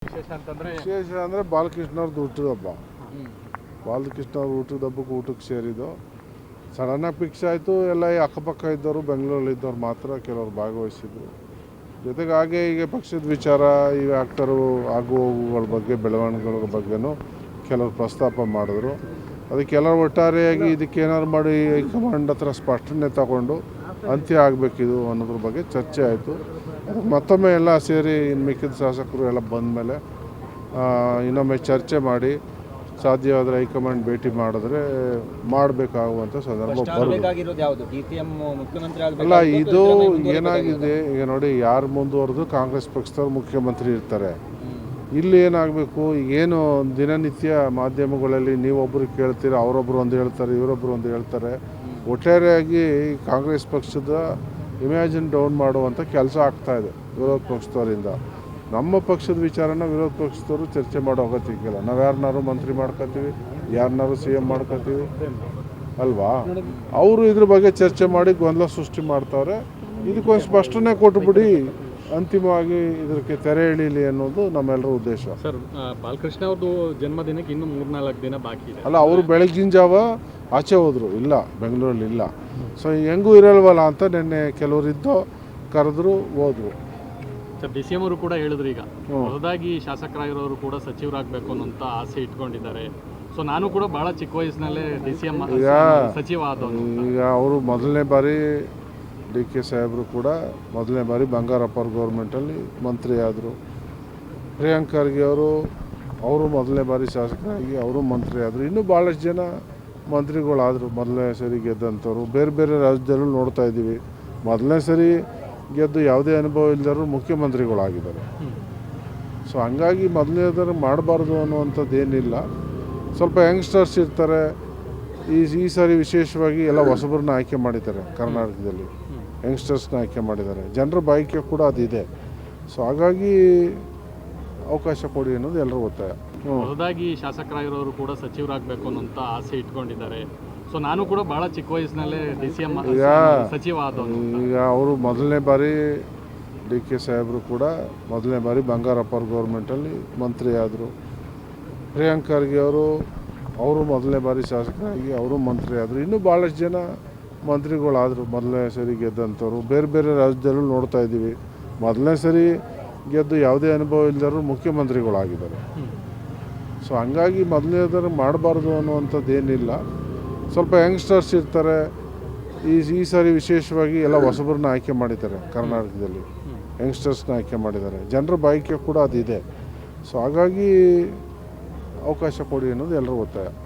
ವಿಶೇಷ ಅಂದರೆ ಬಾಲಕೃಷ್ಣ ಅವ್ರದ್ದು ಹುಟ್ಟಿದ ಹಬ್ಬ. ಬಾಲಕೃಷ್ಣ ಅವ್ರ ಹುಟ್ಟಿದ ಹಬ್ಬಕ್ಕೆ ಊಟಕ್ಕೆ ಸೇರಿದ್ದು ಸಡನ್ನಾಗಿ ಫಿಕ್ಸ್ ಆಯಿತು. ಎಲ್ಲ ಈ ಅಕ್ಕಪಕ್ಕ ಇದ್ದವರು ಬೆಂಗಳೂರಲ್ಲಿ ಇದ್ದವ್ರು ಮಾತ್ರ ಕೆಲವರು ಭಾಗವಹಿಸಿದ್ರು. ಜೊತೆಗೆ ಹಾಗೆ ಈಗ ಪಕ್ಷದ ವಿಚಾರ ಈಗ ಆಗ್ತಾರೋ ಆಗು ಹೋಗುಗಳ ಬಗ್ಗೆ ಬೆಳವಣಿಗೆಗಳ ಬಗ್ಗೆನೂ ಕೆಲವರು ಪ್ರಸ್ತಾಪ ಮಾಡಿದ್ರು. ಅದಕ್ಕೆ ಕೆಲವರು ಒಟ್ಟಾರೆಯಾಗಿ ಇದಕ್ಕೇನಾದ್ರು ಮಾಡಿ ಹೈಕಮಾಂಡ್ ಹತ್ರ ಸ್ಪಷ್ಟನೆ ತಗೊಂಡು ಅಂತ್ಯ ಆಗಬೇಕಿದು ಅನ್ನೋದ್ರ ಬಗ್ಗೆ ಚರ್ಚೆ ಆಯಿತು. ಮತ್ತೊಮ್ಮೆ ಎಲ್ಲ ಸೇರಿ ಇನ್ನು ಮಿಕ್ಕಿದ ಶಾಸಕರು ಎಲ್ಲ ಬಂದ ಮೇಲೆ ಇನ್ನೊಮ್ಮೆ ಚರ್ಚೆ ಮಾಡಿ ಸಾಧ್ಯವಾದರೆ ಹೈಕಮಾಂಡ್ ಭೇಟಿ ಮಾಡಿದ್ರೆ ಮಾಡಬೇಕಾಗುವಂಥ ಸಂದರ್ಭ ಅಲ್ಲ. ಇದು ಏನಾಗಿದೆ ಈಗ ನೋಡಿ, ಯಾರು ಮುಂದುವರೆದು ಕಾಂಗ್ರೆಸ್ ಪಕ್ಷದವ್ರು ಮುಖ್ಯಮಂತ್ರಿ ಇರ್ತಾರೆ. ಇಲ್ಲಿ ಏನಾಗಬೇಕು, ಏನು ದಿನನಿತ್ಯ ಮಾಧ್ಯಮಗಳಲ್ಲಿ ನೀವೊಬ್ಬರು ಕೇಳ್ತೀರ, ಅವರೊಬ್ಬರು ಒಂದು ಹೇಳ್ತಾರೆ, ಇವರೊಬ್ಬರು ಒಂದು ಹೇಳ್ತಾರೆ. ಒಟ್ಟಾರೆಯಾಗಿ ಕಾಂಗ್ರೆಸ್ ಪಕ್ಷದ ಇಮ್ಯಾಜಿನ್ ಡೌನ್ ಮಾಡುವಂಥ ಕೆಲಸ ಆಗ್ತಾಯಿದೆ ವಿರೋಧ ಪಕ್ಷದವರಿಂದ. ನಮ್ಮ ಪಕ್ಷದ ವಿಚಾರನ ವಿರೋಧ ಪಕ್ಷದವರು ಚರ್ಚೆ ಮಾಡೋ ಅಗತ್ಯಕ್ಕಿಲ್ಲ. ನಾವು ಯಾರನ್ನಾರು ಮಂತ್ರಿ ಮಾಡ್ಕೊತೀವಿ, ಯಾರನ್ನಾರು CM ಮಾಡ್ಕೊತೀವಿ ಅಲ್ವಾ. ಅವರು ಇದ್ರ ಬಗ್ಗೆ ಚರ್ಚೆ ಮಾಡಿ ಗೊಂದಲ ಸೃಷ್ಟಿ ಮಾಡ್ತಾರೆ. ಇದಕ್ಕೊಂದು ಸ್ಪಷ್ಟನೆ ಕೊಟ್ಟುಬಿಡಿ, ಅಂತಿಮವಾಗಿ ಇದಕ್ಕೆ ತೆರೆ ಎಳೀಲಿ ಅನ್ನೋದು ನಮ್ಮೆಲ್ಲರ ಉದ್ದೇಶ. ಸರ್, ಬಾಲಕೃಷ್ಣ ಅವ್ರದ್ದು ಜನ್ಮದಿನಕ್ಕೆ ಇನ್ನೂ 3-4 ದಿನ ಬಾಕಿ ಇದೆ. ಅಲ್ಲ, ಅವರು ಬೆಳಗಿನ ಜಾವ ಆಚೆ ಹೋದರು, ಇಲ್ಲ ಬೆಂಗಳೂರಲ್ಲಿ ಇಲ್ಲ. ಸೊ ಹೆಂಗೂ ಇರಲ್ವಲ್ಲ ಅಂತ ನಿನ್ನೆ ಕೆಲವರಿದ್ದು ಕರೆದ್ರು, ಹೋದ್ರು. ಸರ್, DCM ಅವರು ಕೂಡ ಹೇಳಿದ್ರು ಈಗ ಹೊಸದಾಗಿ ಶಾಸಕರಾಗಿರೋರು ಕೂಡ ಸಚಿವರಾಗಬೇಕು ಅನ್ನೋಂಥ ಆಸೆ ಇಟ್ಕೊಂಡಿದ್ದಾರೆ. ಸೊ ನಾನು ಕೂಡ ಭಾಳ ಚಿಕ್ಕ ವಯಸ್ಸಿನಲ್ಲೇ DCM ಸಚಿವ ಆದವನು. ಈಗ ಅವರು ಮೊದಲನೇ ಬಾರಿ DK ಸಾಹೇಬರು ಕೂಡ ಮೊದಲನೇ ಬಾರಿ ಬಂಗಾರಪ್ಪ ಗೌರ್ಮೆಂಟಲ್ಲಿ ಮಂತ್ರಿ ಆದರು. ಪ್ರಿಯಾಂಕ್ ಖರ್ಗೆ ಅವರು ಮೊದಲನೇ ಬಾರಿ ಶಾಸಕರಾಗಿ ಅವರು ಮಂತ್ರಿ ಆದರು. ಇನ್ನೂ ಭಾಳಷ್ಟು ಜನ ಮಂತ್ರಿಗಳಾದರು ಮೊದಲನೇ ಸರಿ ಗೆದ್ದಂಥವ್ರು. ಬೇರೆ ಬೇರೆ ರಾಜ್ಯದಲ್ಲೂ ನೋಡ್ತಾ ಇದ್ದೀವಿ, ಮೊದಲನೇ ಸರಿ ಗೆದ್ದು ಯಾವುದೇ ಅನುಭವ ಇಲ್ಲದರೂ ಮುಖ್ಯಮಂತ್ರಿಗಳಾಗಿದ್ದಾರೆ. ಸೊ ಹಂಗಾಗಿ ಮೊದಲನೇದಾರು ಮಾಡಬಾರ್ದು ಅನ್ನುವಂಥದ್ದು ಏನಿಲ್ಲ. ಸ್ವಲ್ಪ ಯಂಗ್ಸ್ಟರ್ಸ್ ಇರ್ತಾರೆ. ಈ ಸಾರಿ ವಿಶೇಷವಾಗಿ ಎಲ್ಲ ಹೊಸಬರನ್ನ ಆಯ್ಕೆ ಮಾಡಿದ್ದಾರೆ. ಕರ್ನಾಟಕದಲ್ಲಿ ಯಂಗ್ಸ್ಟರ್ಸ್ನ ಆಯ್ಕೆ ಮಾಡಿದ್ದಾರೆ. ಜನರ ಬಯಕೆ ಕೂಡ ಅದಿದೆ. ಸೊ ಹಾಗಾಗಿ ಅವಕಾಶ ಕೊಡಿ ಅನ್ನೋದು ಎಲ್ಲರೂ ಒತ್ತಾಯ. ಹೊಸದಾಗಿ ಶಾಸಕರಾಗಿರೋರು ಕೂಡ ಸಚಿವರಾಗಬೇಕು ಅನ್ನೋಂಥ ಆಸೆ ಇಟ್ಕೊಂಡಿದ್ದಾರೆ. ಸೊ ನಾನು ಕೂಡ ಭಾಳ ಚಿಕ್ಕ ವಯಸ್ಸಿನಲ್ಲೇ DCM ಸಚಿವ ಆದವನು. ಈಗ ಅವರು ಮೊದಲನೇ ಬಾರಿ DK ಸಾಹೇಬರು ಕೂಡ ಮೊದಲನೇ ಬಾರಿ ಬಂಗಾರಪ್ಪ ಗೌರ್ಮೆಂಟಲ್ಲಿ ಮಂತ್ರಿ ಆದರು. ಪ್ರಿಯಾಂಕ್ ಖರ್ಗೆ ಅವರು ಮೊದಲನೇ ಬಾರಿ ಶಾಸಕರಾಗಿ ಅವರು ಮಂತ್ರಿ ಆದರು. ಇನ್ನೂ ಭಾಳಷ್ಟು ಜನ ಮಂತ್ರಿಗಳಾದರು ಮೊದಲನೇ ಸರಿ ಗೆದ್ದಂಥವ್ರು. ಬೇರೆ ಬೇರೆ ರಾಜ್ಯದಲ್ಲೂ ನೋಡ್ತಾ ಇದ್ದೀವಿ, ಮೊದಲನೇ ಸರಿ ಗೆದ್ದು ಯಾವುದೇ ಅನುಭವ ಇಲ್ಲದರೂ ಮುಖ್ಯಮಂತ್ರಿಗಳಾಗಿದ್ದಾರೆ. ಸೊ ಹಂಗಾಗಿ ಮೊದಲನೇದಾರು ಮಾಡಬಾರ್ದು ಅನ್ನುವಂಥದ್ದು ಏನಿಲ್ಲ. ಸ್ವಲ್ಪ ಯಂಗ್ಸ್ಟರ್ಸ್ ಇರ್ತಾರೆ. ಈ ಸಾರಿ ವಿಶೇಷವಾಗಿ ಎಲ್ಲ ಹೊಸಬರನ್ನ ಆಯ್ಕೆ ಮಾಡಿದ್ದಾರೆ. ಕರ್ನಾಟಕದಲ್ಲಿ ಯಂಗ್ಸ್ಟರ್ಸ್ನ ಆಯ್ಕೆ ಮಾಡಿದ್ದಾರೆ. ಜನರ ಬಯಕೆ ಕೂಡ ಅದಿದೆ. ಸೊ ಹಾಗಾಗಿ ಅವಕಾಶ ಕೊಡಿ ಅನ್ನೋದು ಎಲ್ಲರೂ ಒತ್ತಾಯ.